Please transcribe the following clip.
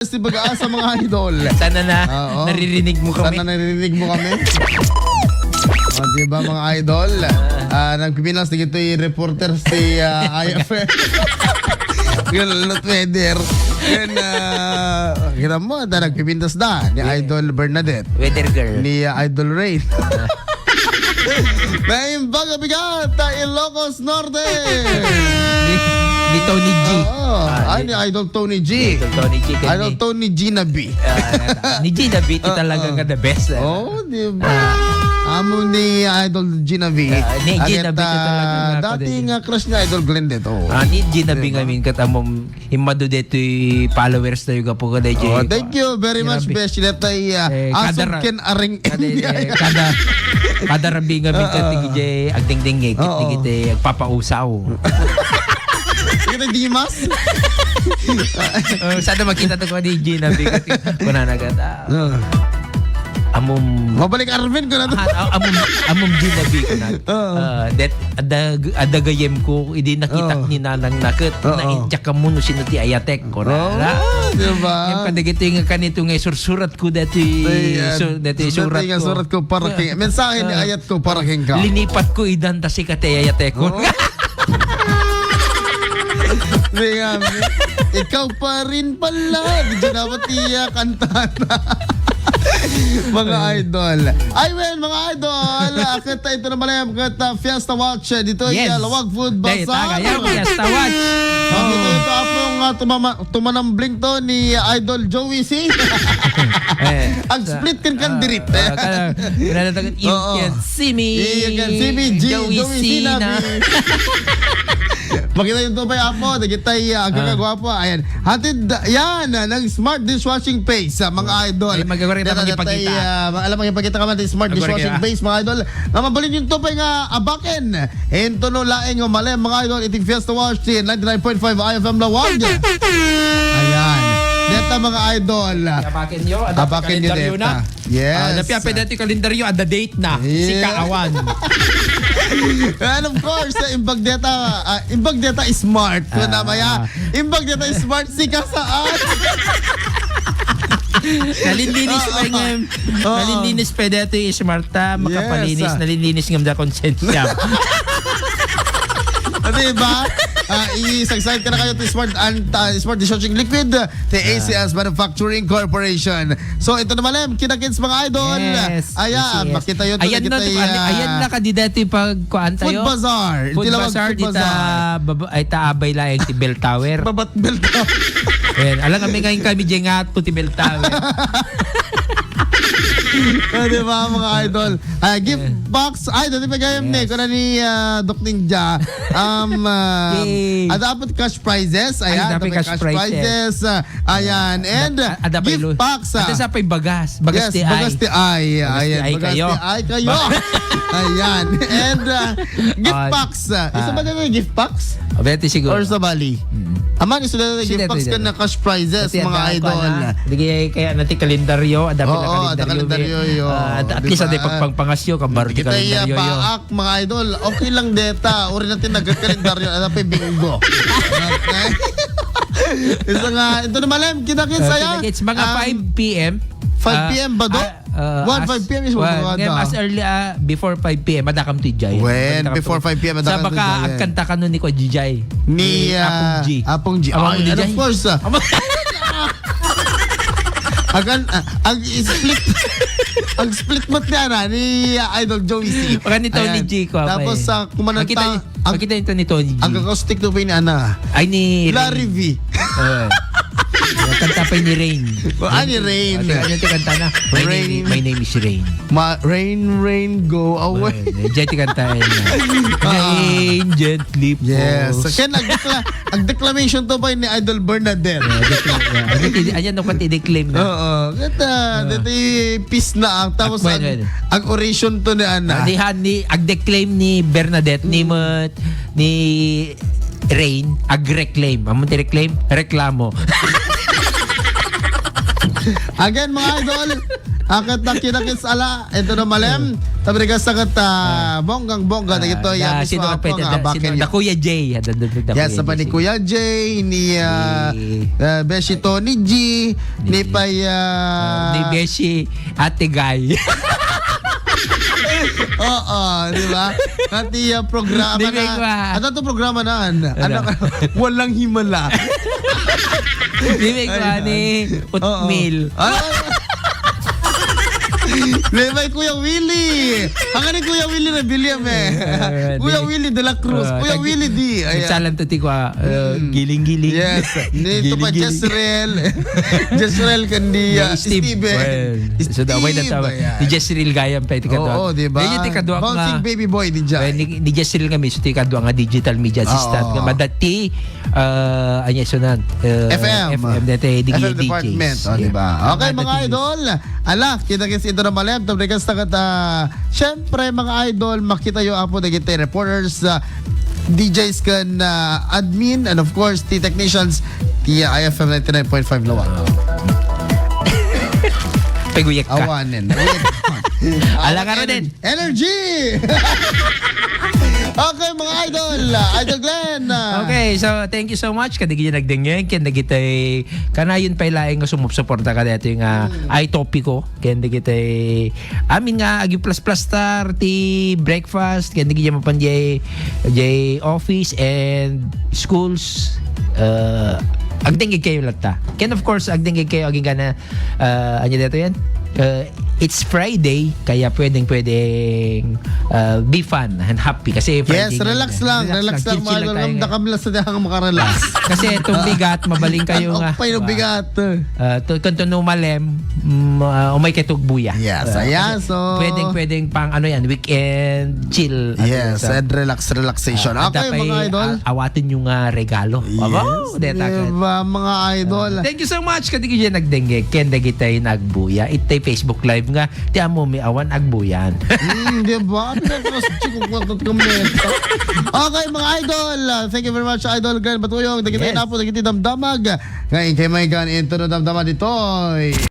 Si Baga sa mga idol. Sana na Oo. naririnig mo kami. Sana naririnig mo kami. O, diba mga idol? Nagpipinas na ito yung reporter si IFM. Lot weather. Yan, kira mo, nagpipintas na ni Idol Bernadette. Weather girl. Ni Idol Rain. Naimbang bigat Ilocos Norte. Ni Tony G. Ay, ni Idol Tony G. Idol Tony G. Idol Tony G na B. Ni G na beat talaga ka the best. Oh, di ba? Amo ni Idol Gina V. Ni Gina V talaga nga dating crush ni Idol Glendet. Ni Gina V ngamin katamom himado deto followers tayo gapo ka DJ. Oh, thank you very much, Besh. Letay asong ken aring kada rabi ngamin ka DJ agdingding kit agpapausaw. Kita Dimas. Sana makita to ko ni Gina V kuna nagata. Mabalik Arvin ko na to. Amom Gina V ko na. That adagayem ko idi nakita ni nanang nakit na injak ka muno sino ti ayatek ko na. Diba? Yung kadagito yung kanito nga sursurat ko dati surat ko. Surat ko para king mensahe ni ayat ko para king ka. Linipat ko idan ta si kate ayatek ko. Ikaw pa rin pala. Di dapat iya kantana. Mga idol. Ay, well, mga idol. Kita ito na malayam. Kita Fiesta Watch. Dito yes. Lawag Food Bazaar. Fiesta Watch. Ito apong tumanambling to ni Idol Joey C. Ang split kan dirit. You can see me. You can see me. Joey C na. Makita yung tupay apo, kita agak gwapo. Ayan. Hatid yan ng Smart Dishwashing Base mga idol. Ay magagawin na magipakita. Alam mo ipakita ka man ng Smart Dishwashing Base mga idol. Na mabalin yung tupay nga abaken. Ento no laeng mali mga idol iting Fiesta Wash 99.5 IFM Lawag. Ayan. Deta mga idol. Abaken nyo. Abaken nyo deta. Yes. Napiapay dati kalendaryo at the date na. Si Kaawan. And of course, Imbag Data is smart. Namaya, Imbag Data is smart si kasaan. Nalilinis pa nga. Nalilinis pa dito yung smarta. Makapalinis. Nalilinis nga mga konsensya. Diba? Isagside ka na kayo to Smart Dishwashing Liquid to ACS Manufacturing Corporation. So ito naman kinakits mga idol. Yes. Ayan, yes. Makita yun. Ayan na kandidato yung pagkuhan tayo. Food Bazaar. Food Bazaar. Ay taabay lang yung Bell Tower. Babat Bell Tower. Ayan, alam kami ngayon kami dyan nga at puti Bell Tower. Diba mga idol? Gift box. Ay, dati pa gayam ni. Kuna ni Doc Ninja. Dapat cash prizes. Ayan, dapat cash prizes. Ayan. And gift box. Ito sa pa'y bagas. Bagas ti ay. Bagas ti ay. Ayan. Bagas ti ay kayo. Ayan. And gift box. Isa ba na gift box? Beti siguro. Or sa Bali? Aman, isa na gift box ka na cash prizes mga idol. Hindi kaya natin kalendaryo. Oo, ada kalendaryo. At least ada pagpangpangasyo. Kabar di kalendaryo. Kita paak mga idol. Okay lang deta. Uri natin nagkalendaryo. Ada pa bingo. Okay? Isa nga. Ito naman kita-kits saya. It's mga 5 p.m. 5 p.m. ba do? 5 p.m. is mga as early before 5 p.m. madakam ti Jai. When? Before 5 p.m. Sa baka agkanta ka nun ni Kwa Jai. Ni Apong G. And of course. Ang split mat niya ni Idol Joey C. Baka ni Tony G ko. Tapos kumananta. Makita nito ni Tony G. Ang acoustic to pa ni Ana. Ay ni Larry V. Kanta pa ni Rain. Ni Rain. Ano ti kanta na? My name is Rain. Rain, go away. Diyan ti kanta na. Rain, gently po. Yes. Kaya ang-declamation to ba ni Idol Bernadette? Ayan no pati declaim na. Oo. Dito peace na ang tapos ang oration to ni Ana. Ag-declaim ni Bernadette ni Rain, ag-reclaim. Amon ti reclaim? Reklamo. Again mga idol, akat na kinakits ala. Ito na malem. Sabi ka sa kata, bonggang-bongga na ito. Yan, mismo sino ako nga bakin da Kuya Jay. Yes, sa pa ni Kuya Jay, ni Beshi Tony G, ni ni Beshi Ate Guy. Oo, di ba? Pati programa Di ba? na. Ano to programa na? Walang himala. Di ba ni Utmil. May Kuya Willie. Ang ni Kuya Willie na William Kuya Willie de la Cruz. Kuya Willie D. Salam to ti ko giling-giling. Yes. Nito pa Jezreel. Jezreel kandi Steve. So daway na tawa. Ni Jezreel gayam pa iti kadwa. Oo, di ba? Di kadwa nga. Bouncing baby boy di dyan. Ni Jezreel nga mismo ti kadwa nga digital media assistant nga madati anya sunan FM dati di FM department. Di ba? Okay mga idol. Ala, kita kasi ito na malem. Tabrikas na kata. Siyempre mga idol, makita yung apo na kita reporters, DJs kan admin, and of course, the technicians, the IFM 99.5 Lawa. Paguyak ka. Awanin. Ala ka rin. Energy! Okay mga idol, Idol Glenn. Okay, so thank you so much kada gid nagdengeng ken dagitay kanayon pa ilaing nga sumupsuporta kada ito yung ay topiko ken dagitay amin nga agi plus star ti breakfast ken dagiti mapanjay jay office and schools agdengeg kayo latta. Ken of course agdengeg kayo aging kana anya dito yan. It's Friday kaya pwedeng be fun and happy kasi Friday. Yes, relax lang chill mga idol. tayo. Nakam lang sa dihang makarelax. Kasi itong bigat, mabaling kayo nga. Ang pay ng bigat. Kanto no malem, umay kay tugbuya. Yes, ayan. So, pwedeng pang ano yan, weekend chill. Yes, and relaxation. Okay, mga idol. Awatin yung regalo. Yes, diba, mga idol. Thank you so much. Kati ko nagdengge. Kenda kitay nagbuya. Itay Facebook Live nga. Ti amo may awan agbuyan. Diba? Okay, mga idol. Thank you very much, Idol Glenn Batuyong. Dagiti na po, dagiti damdamag. Ngayon kay may gan into no damdamag dito.